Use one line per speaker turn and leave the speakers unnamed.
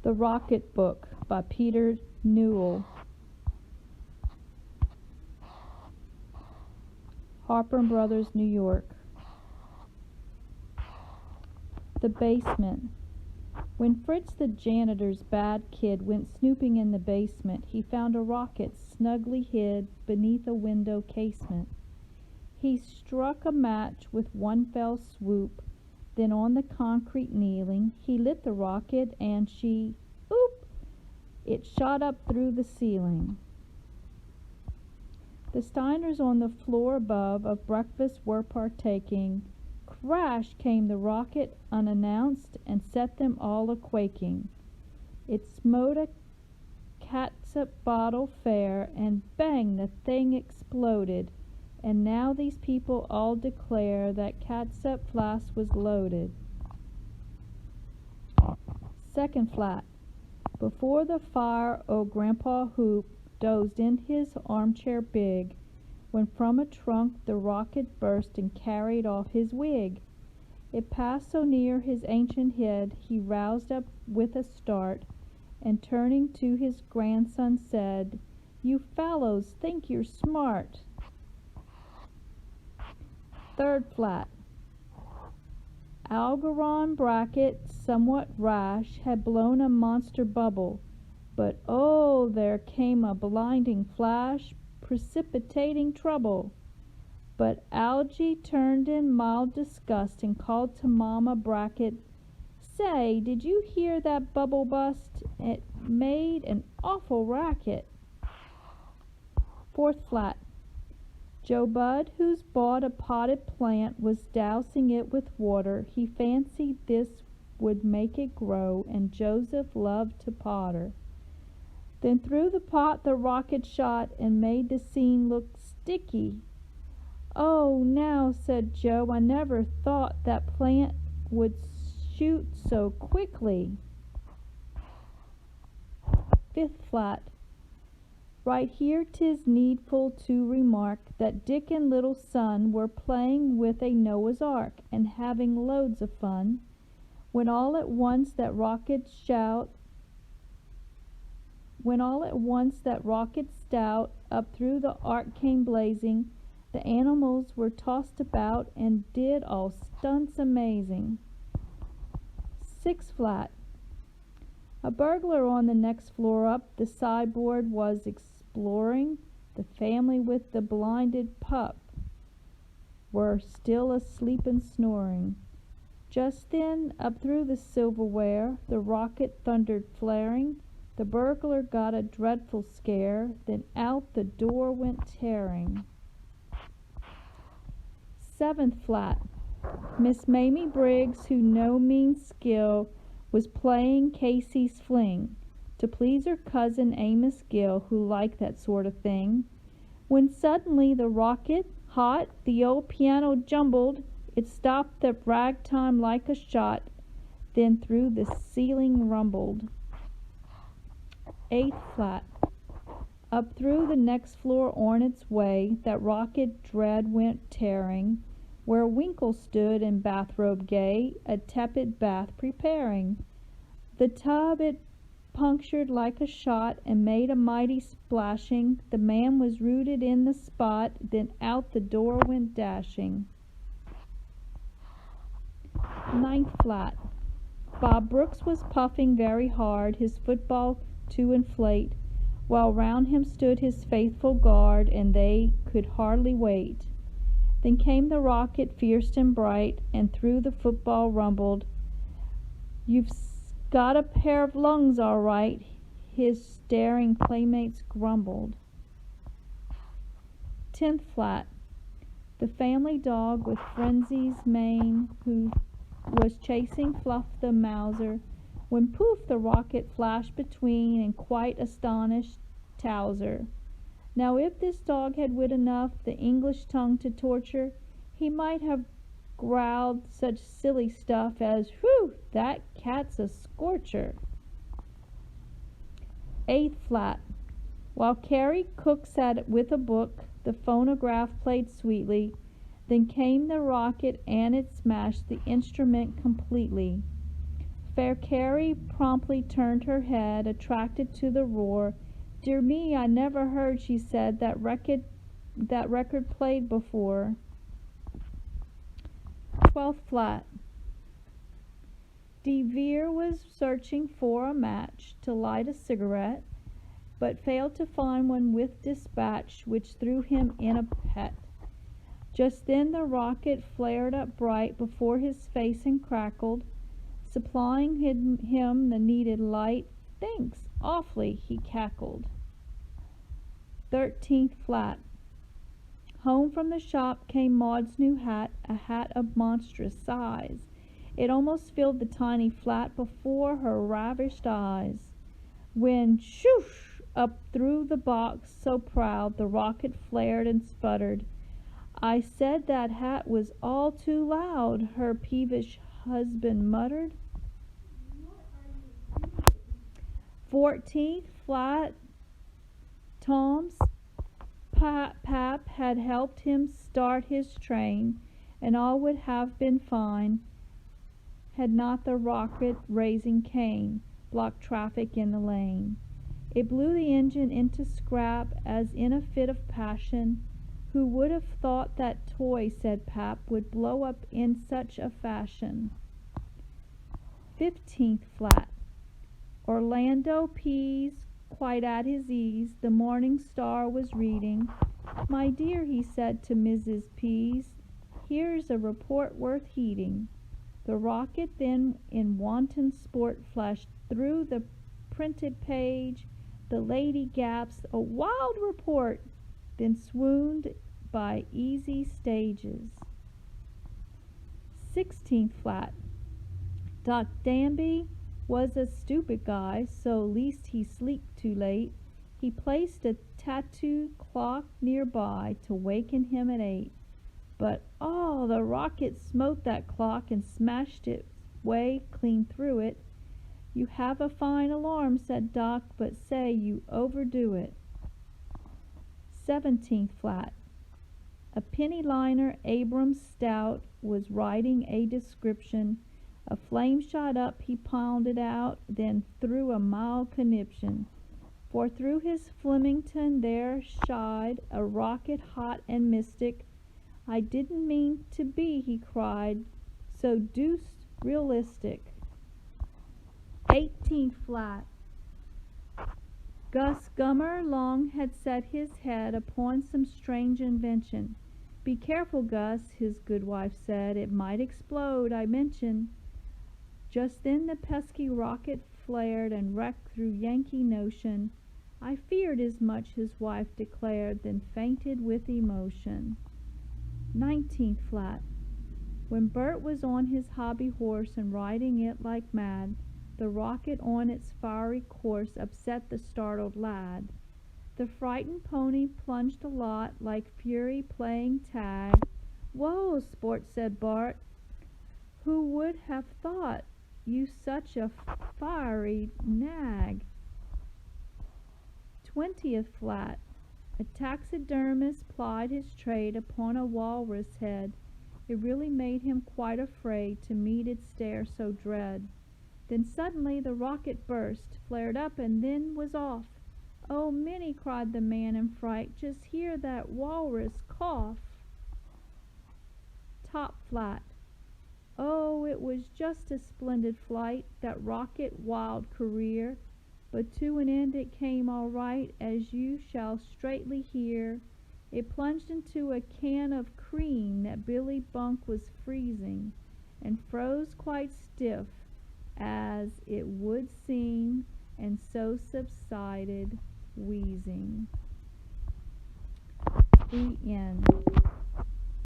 The Rocket Book by Peter Newell. Harper Brothers, New York. The basement. When Fritz the janitor's bad kid went snooping in the basement, he found a rocket snugly hid beneath a window casement. He struck a match with one fell swoop, then on the concrete kneeling, he lit the rocket and oop! It shot up through the ceiling. The Steiners on the floor above of breakfast were partaking. Crash came the rocket unannounced and set them all a-quaking. It smote a catsup bottle fair, and bang, the thing exploded. And now these people all declare that catsup flask was loaded. Second flat. Before the fire, old Grandpa Hoop dozed in his armchair big, when from a trunk the rocket burst and carried off his wig. It passed so near his ancient head, he roused up with a start, and turning to his grandson said, "You fellows think you're smart." Third flat. Algernon Brackett, somewhat rash, had blown a monster bubble, but oh, there came a blinding flash, precipitating trouble. But Algy turned in mild disgust and called to Mama Brackett, "Say, did you hear that bubble bust? It made an awful racket." Fourth flat. Joe Budd, who's bought a potted plant, was dousing it with water. He fancied this would make it grow, and Joseph loved to potter. Then through the pot the rocket shot and made the scene look sticky. "Oh, now," said Joe, "I never thought that plant would shoot so quickly." Fifth flat. Right here 'tis needful to remark that Dick and little son were playing with a Noah's Ark and having loads of fun, when all at once that rocket stout up through the ark came blazing. The animals were tossed about and did all stunts amazing. Sixth flat. A burglar on the next floor up the sideboard was exploring. The family with the blinded pup were still asleep and snoring. Just then, up through the silverware, the rocket thundered flaring. The burglar got a dreadful scare, then out the door went tearing. Seventh flat. Miss Mamie Briggs, who no mean skill, was playing Casey's fling, to please her cousin Amos Gill, who liked that sort of thing, when suddenly the rocket, hot, the old piano jumbled, it stopped the ragtime like a shot, then through the ceiling rumbled. Eighth flat. Up through the next floor on its way, that rocket dread went tearing, where Winkle stood in bathrobe gay, a tepid bath preparing. The tub it punctured like a shot and made a mighty splashing. The man was rooted in the spot, then out the door went dashing. Ninth flat. Bob Brooks was puffing very hard, his football to inflate, while round him stood his faithful guard, and they could hardly wait. Then came the rocket fierce and bright, and through the football rumbled. "You've got a pair of lungs, all right," his staring playmates grumbled. 10th flat. The family dog with Frenzy's mane, who was chasing Fluff the Mouser, when poof the rocket flashed between, and quite astonished Towser. Now if this dog had wit enough the English tongue to torture, he might have growled such silly stuff as, "Whew, that cat's a scorcher." 8th flat. While Carrie Cook sat with a book, the phonograph played sweetly. Then came the rocket, and it smashed the instrument completely. Fair Carrie promptly turned her head, attracted to the roar. "Dear me, I never heard," she said, that record played before." 12th flat. De Vere was searching for a match to light a cigarette, but failed to find one with dispatch, which threw him in a pet. Just then the rocket flared up bright before his face and crackled, supplying him the needed light. "Thanks, awfully," he cackled. 13th flat. Home from the shop came Maud's new hat, a hat of monstrous size. It almost filled the tiny flat before her ravished eyes, when, shoosh, up through the box so proud, the rocket flared and sputtered. "I said that hat was all too loud," her peevish husband muttered. 14th flat. Tom's pap had helped him start his train, and all would have been fine had not the rocket-raising cane blocked traffic in the lane. It blew the engine into scrap as in a fit of passion. "Who would have thought that toy," said Pap, "would blow up in such a fashion?" 15th flat. Orlando Pease, quite at his ease, the Morning Star was reading. "My dear," he said to Mrs. Pease, "here's a report worth heeding." The rocket then in wanton sport flashed through the printed page. The lady gasped, "A wild report!" then swooned by easy stages. 16th flat. Doc Danby was a stupid guy, so least he slept too late. He placed a tattooed clock nearby to waken him at 8. But the rocket smote that clock and smashed its way clean through it. "You have a fine alarm," said Doc, "but say, you overdo it." 17th flat. A penny liner, Abram Stout, was writing a description. A flame shot up, he pounded out, then threw a mild conniption. For through his Flemington there shied a rocket hot and mystic. "I didn't mean to be," he cried, "so deuced realistic." 18th flat. Gus Gummer long had set his head upon some strange invention. "Be careful, Gus," his good wife said, "it might explode, I mention." Just then the pesky rocket flared and wrecked through Yankee notion. "I feared as much," his wife declared, then fainted with emotion. 19th flat. When Bert was on his hobby horse and riding it like mad, the rocket on its fiery course upset the startled lad. The frightened pony plunged a lot, like fury playing tag. "Whoa, sport," said Bart. "Who would have thought you such a fiery nag?" 20th flat. A taxidermist plied his trade upon a walrus head. It really made him quite afraid to meet its stare so dread. Then suddenly the rocket burst, flared up, and then was off. "Oh, Minnie," cried the man in fright, "just hear that walrus cough." Top flat. Oh, it was just a splendid flight, that rocket wild career, but to an end it came all right, as you shall straightly hear. It plunged into a can of cream that Billy Bunk was freezing, and froze quite stiff, as it would seem, and so subsided, wheezing. The end.